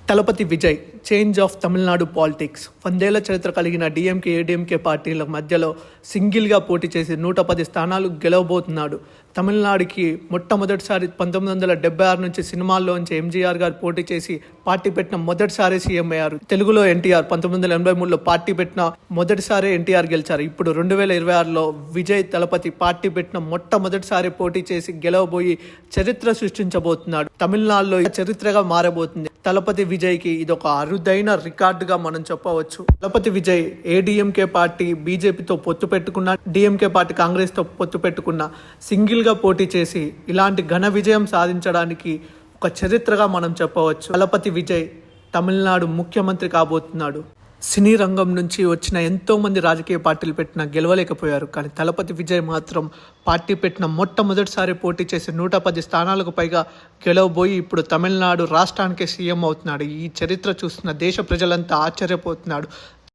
Thalapathy Vijay change of Tamil Nadu politics. 100 ఏళ్ల చరిత్ర కలిగిన డీఎంకే ఏడీఎంకే పార్టీల మధ్యలో సింగిల్గా పోటీ చేసి 110 స్థానాలు గెలవబోతున్నాడు. తమిళనాడుకి మొట్టమొదటిసారి 1976 నుంచి సినిమాల్లోంచి ఎంజీఆర్ గారు పోటీ చేసి పార్టీ పెట్టిన మొదటిసారి సీఎం అయ్యారు. తెలుగులో ఎన్టీఆర్ 1983లో పార్టీ పెట్టిన మొదటిసారి ఎన్టీఆర్ గెలిచారు. ఇప్పుడు 2026లో విజయ్ తలపతి పార్టీ పెట్టిన మొట్టమొదటిసారి పోటీ చేసి గెలవబోయి చరిత్ర సృష్టించబోతున్నాడు. తమిళనాడులో చరిత్రగా మారబోతుంది. తలపతి విజయ్కి ఇదొక అరుదైన రికార్డుగా మనం చెప్పవచ్చు. తలపతి విజయ్ ఏడీఎంకే పార్టీ బీజేపీతో పొత్తు పెట్టుకున్న, డీఎంకే పార్టీ కాంగ్రెస్తో పొత్తు పెట్టుకున్న, సింగిల్గా పోటీ చేసి ఇలాంటి ఘన విజయం సాధించడానికి ఒక చరిత్రగా మనం చెప్పవచ్చు. తలపతి విజయ్ తమిళనాడు ముఖ్యమంత్రి కాబోతున్నాడు. సినీ రంగం నుంచి వచ్చిన ఎంతోమంది రాజకీయ పార్టీలు పెట్టినా గెలవలేకపోయారు. కానీ తలపతి విజయ్ మాత్రం పార్టీ పెట్టిన మొట్టమొదటిసారి పోటీ చేసి 110 స్థానాలకు పైగా గెలవబోయి ఇప్పుడు తమిళనాడు రాష్ట్రానికే సీఎం అవుతున్నాడు. ఈ చరిత్ర చూస్తున్న దేశ ప్రజలంతా ఆశ్చర్యపోతున్నాడు.